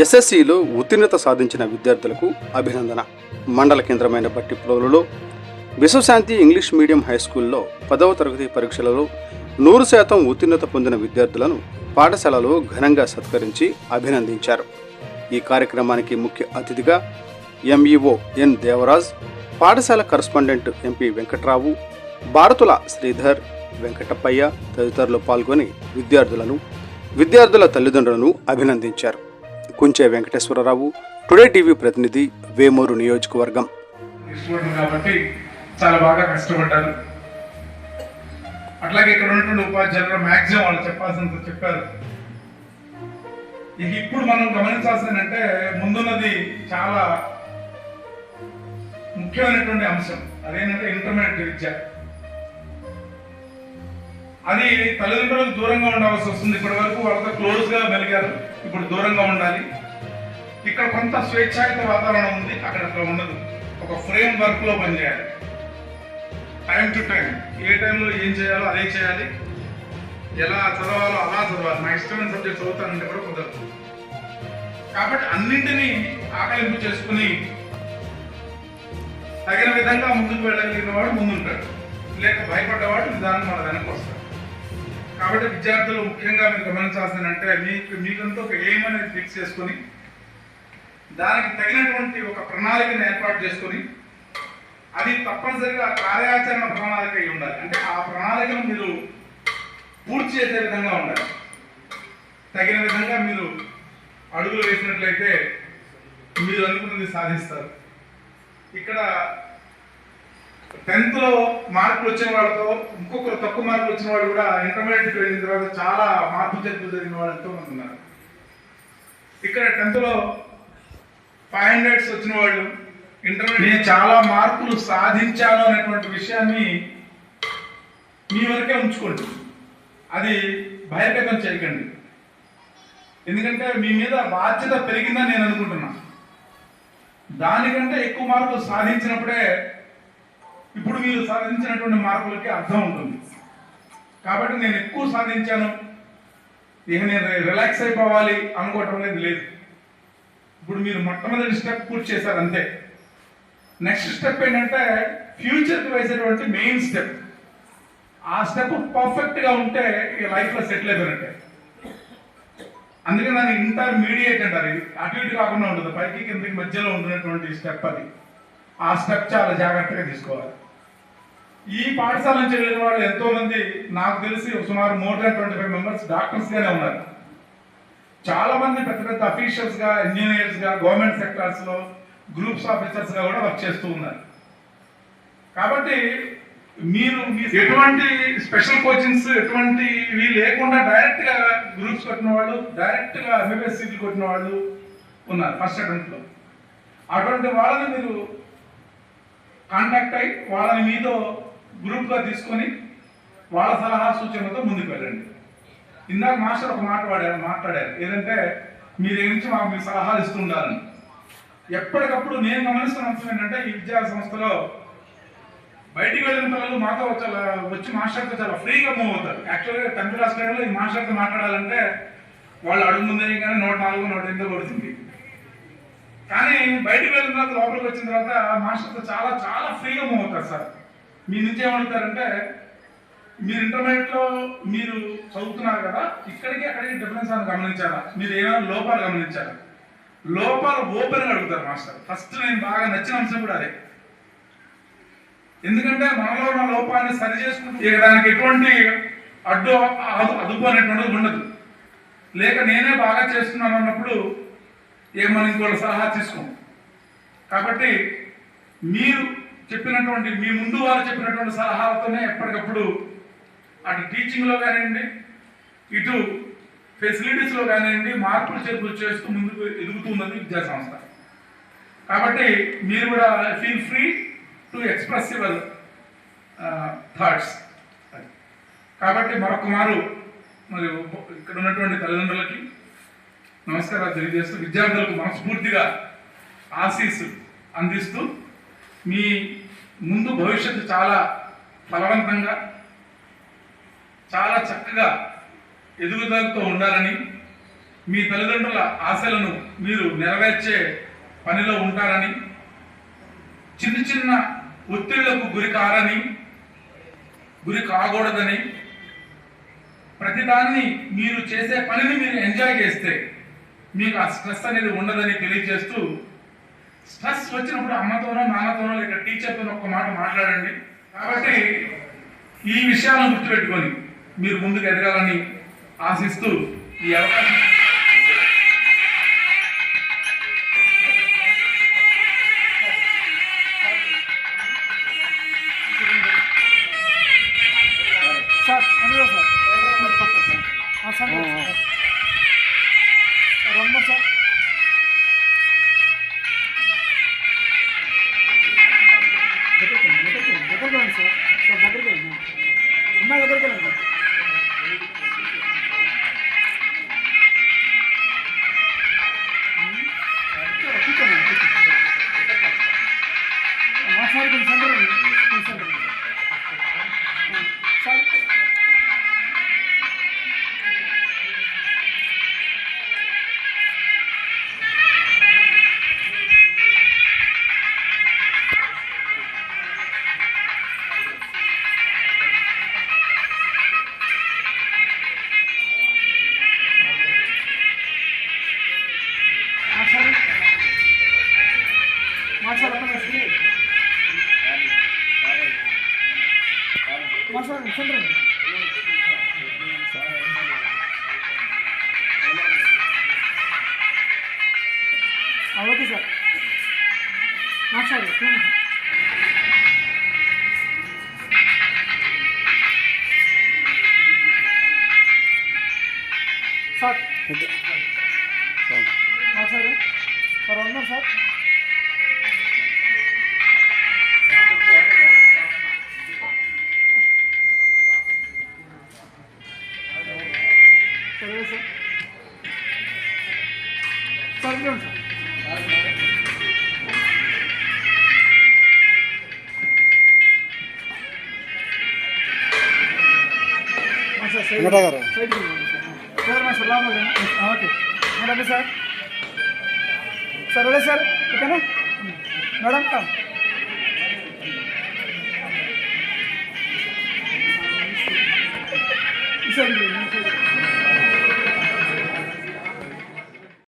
ఎస్ఎస్సిలో ఉత్తీర్ణత సాధించిన విద్యార్థులకు అభినందన. మండల కేంద్రమైన బట్టిప్రోలులో విశ్వశాంతి ఇంగ్లీష్ మీడియం హైస్కూల్లో 10వ తరగతి పరీక్షలలో 100% ఉత్తీర్ణత పొందిన విద్యార్థులను పాఠశాలలో ఘనంగా సత్కరించి అభినందించారు. ఈ కార్యక్రమానికి ముఖ్య అతిథిగా ఎంఈఓ ఎన్ దేవరాజ్, పాఠశాల కరస్పాండెంట్ ఎంపీ వెంకట్రావు, భారతుల శ్రీధర్, వెంకటప్పయ్య తదితరులు పాల్గొని విద్యార్థుల తల్లిదండ్రులను అభినందించారు. కుంచే వెంకటేశ్వరరావు, టుడే టీవీ ప్రతినిధి, వేమూరు నియోజకవర్గం. కాబట్టి చాలా బాగా కష్టపడ్డారు. అట్లాగే ఇక్కడ ఉన్నటువంటి ఉపాధ్యాయులు మ్యాక్సిమం వాళ్ళు చెప్పాల్సినంత చెప్పారు. ఇప్పుడు మనం గమనించాల్సిందంటే ముందున్నది చాలా ముఖ్యమైనటువంటి అంశం. అదేంటంటే ఇంటర్మీడియట్ విద్య. అది తల్లిదండ్రులకు దూరంగా ఉండవలసి వస్తుంది. ఇప్పటి వరకు వాళ్ళతో క్లోజ్ గా మెలిగారు, ఇప్పుడు దూరంగా ఉండాలి. ఇక్కడ కొంత స్వేచ్ఛాయుత వాతావరణం ఉంది, అక్కడ అట్లా ఉండదు. ఒక ఫ్రేమ్ వర్క్ లో పనిచేయాలి. టైం టు టైం, ఏ టైంలో ఏం చేయాలో అదే చేయాలి, ఎలా చదవాలో అలా చదవాలి. నా ఇష్టమైన సబ్జెక్ట్ చదువుతానంటే కూడా కుదరదు. కాబట్టి అన్నింటినీ ఆకలింపు చేసుకుని తగిన విధంగా ముందుకు వెళ్ళగలిగిన వాడు ముందుంటాడు, లేక భయపడ్డవాడు నిదానం మన వెనక్కి వస్తాడు. కాబట్టి విద్యార్థులు ముఖ్యంగా మీరు గమనించాల్సిందంటే మీకంతా ఒక ఎయిమ్ అనేది ఫిక్స్ చేసుకొని దానికి తగినటువంటి ఒక ప్రణాళికను ఏర్పాటు చేసుకొని అది తప్పనిసరిగా కార్యాచరణ ప్రణాళిక అయి ఉండాలి. అంటే ఆ ప్రణాళికను మీరు పూర్తి చేసే విధంగా ఉండాలి. తగిన విధంగా మీరు అడుగులు వేసినట్లయితే మీరు అనుకున్నది సాధిస్తారు. ఇక్కడ 10th లో మార్కులు వచ్చిన వాళ్ళతో ఇంకొకరు తక్కువ మార్కులు వచ్చిన వాళ్ళు కూడా ఇంటర్మీడియట్కి వెళ్ళిన తర్వాత చాలా మార్పు చేతులు జరిగిన వాళ్ళు ఎంతో మంది ఉన్నారు. ఇక్కడ 10th లో 500 వచ్చిన వాళ్ళు ఇంటర్మీడియట్ చాలా మార్కులు సాధించాను అనేటువంటి విషయాన్ని మీ వరకే ఉంచుకోండి. అది బహిర్గతం చేయకండి. ఎందుకంటే మీ మీద బాధ్యత పెరిగిందని నేను అనుకుంటున్నా. దానికంటే ఎక్కువ మార్కులు సాధించినప్పుడే ఇప్పుడు మీరు సాధించినటువంటి మార్కులకి అర్థం ఉంటుంది. కాబట్టి నేను ఎక్కువ సాధించాను, ఇక నేను రిలాక్స్ అయిపోవాలి అనుకోవటం అనేది లేదు. ఇప్పుడు మీరు మొట్టమొదటి స్టెప్ పూర్తి చేశారు, అంతే. నెక్స్ట్ స్టెప్ ఏంటంటే ఫ్యూచర్కి వేసేటువంటి మెయిన్ స్టెప్. ఆ స్టెప్ పర్ఫెక్ట్గా ఉంటే ఇక లైఫ్లో సెటిల్ అయిపోయినట్టే. అందుకని దాన్ని ఇంటర్మీడియట్ అంటారు. ఇది అటు ఇటు కాకుండా ఉంటుంది, పైకి కిందకి మధ్యలో ఉంటున్నటువంటి స్టెప్ అది. ఆ స్టెప్ చాలా జాగ్రత్తగా తీసుకోవాలి. ఈ పాఠశాల నుంచి వెళ్ళిన వాళ్ళు ఎంతో మంది, నాకు తెలిసి సుమారు మోర్ దాన్ 25 మెంబర్స్ డాక్టర్స్ గానే ఉన్నారు. చాలా మంది పెద్ద పెద్ద అఫీషియల్స్ గా, ఇంజనీర్స్ గా, గవర్నమెంట్ సెక్టార్స్ లో గ్రూప్స్ ఆఫీసర్స్ గా కూడా వర్క్ చేస్తూ ఉన్నారు. కాబట్టి మీరు ఎటువంటి స్పెషల్ కోచింగ్స్ ఎటువంటివి లేకుండా డైరెక్ట్ గా గ్రూప్స్ కొట్టిన వాళ్ళు, డైరెక్ట్ గా ఎంబీబీఎస్ సీట్లు కొట్టిన వాళ్ళు ఉన్నారు ఫస్ట్ అటెంప్ట్ లో. అటువంటి వాళ్ళని మీరు కాంటాక్ట్ అయ్యి వాళ్ళని మీతో గ్రూప్ గా తీసుకొని వాళ్ళ సలహా సూచనలతో ముందుకు వెళ్ళండి. ఇందాక మాస్టర్ ఒక మాట్లాడారు ఏదంటే మీరు నుంచి మాకు మీ సలహాలు ఇస్తుండాలని. ఎప్పటికప్పుడు నేను గమనిస్తున్న అంశం ఏంటంటే ఈ విద్యా సంస్థలో బయటికి వెళ్ళిన పిల్లలు మాతో వచ్చి మాస్టర్తో చాలా ఫ్రీగా మూవ్ అవుతారు. యాక్చువల్గా 10th క్లాస్ టైంలో ఈ మాస్టర్తో మాట్లాడాలంటే వాళ్ళు అడుగు ముందే కానీ 104, 108 పడుతుంది. కానీ బయటికి వెళ్ళిన తర్వాత లోపలికి వచ్చిన తర్వాత మాస్టర్తో చాలా చాలా ఫ్రీగా మూవ్ అవుతారు. సార్ మీ నుంచి ఏమడుగుతారంటే మీరు ఇంటర్మీడియట్లో మీరు చదువుతున్నారు కదా, ఇక్కడికి అక్కడికి డిఫరెన్స్ అని గమనించారా, మీరు ఏమైనా లోపాలు గమనించారా, లోపాలు ఓపెన్గా అడుగుతారు మాస్టర్. ఫస్ట్ నేను బాగా నచ్చిన అంశం కూడా అదే. ఎందుకంటే మనలో ఉన్న లోపాన్ని సరి చేసుకుంటూ దానికి ఎటువంటి అదుపు అనేటువంటిది ఉండదు. లేక నేనే బాగా చేస్తున్నాను అన్నప్పుడు ఏమని ఇంకోళ్ళ సలహా తీసుకోం. కాబట్టి మీరు చెప్పినటువంటి, మీ ముందు వారు చెప్పినటువంటి సలహాలతోనే ఎప్పటికప్పుడు అటు టీచింగ్లో కానివ్వండి, ఇటు ఫెసిలిటీస్లో కానివ్వండి మార్పులు చేర్పులు చేస్తూ ముందుకు ఎదుగుతున్నది విద్యా సంస్థ. కాబట్టి మీరు కూడా feel free to express your thoughts. కాబట్టి మరొక మారు మరి ఇక్కడ ఉన్నటువంటి తల్లిదండ్రులకి నమస్కారాలు తెలియజేస్తూ విద్యార్థులకు మనస్ఫూర్తిగా ఆశీస్సు అందిస్తూ మీ ముందు భవిష్యత్తు చాలా బలవంతంగా చాలా చక్కగా ఎదుగుదలతో ఉండాలని మీ తల్లిదండ్రుల ఆశలను మీరు నెరవేర్చే పనిలో ఉంటారని, చిన్న చిన్న ఒత్తిళ్లకు గురి కాకూడదని, ప్రతిదాన్ని మీరు చేసే పనిని మీరు ఎంజాయ్ చేస్తే మీకు ఆ స్ట్రెస్ అనేది ఉండదని తెలియజేస్తూ, స్ట్రెస్ వచ్చినప్పుడు అమ్మతోనో నాన్నతోనో లేక టీచర్తోనో ఒక్క మాట మాట్లాడండి. కాబట్టి ఈ విషయాలను గుర్తుపెట్టుకొని మీరు ముందుకు ఎదగాలని ఆశిస్తూ ఈ అవకాశం సార్ అందులో సార్ సార్ రమ్మ సార్ దగ్గరికి వెళ్ళండి సార్ సార్ దగ్గరికి వెళ్ళండి అమ్మాయి దగ్గరికి వెళ్ళండి సార్ మాట్లాడుకుని సెంటర్ సార్ మాట్లాడండి సెంటర్ ఓకే సార్ మాట్లాడు సార్ మాట్లాడు సార్ ఉన్నారు సార్ సరే సార్ సార్ ఇవ్వండి సార్ సైడ్ సార్ మా సలాం okay madam sir sir ready sir ఓకేనా మేడం సార్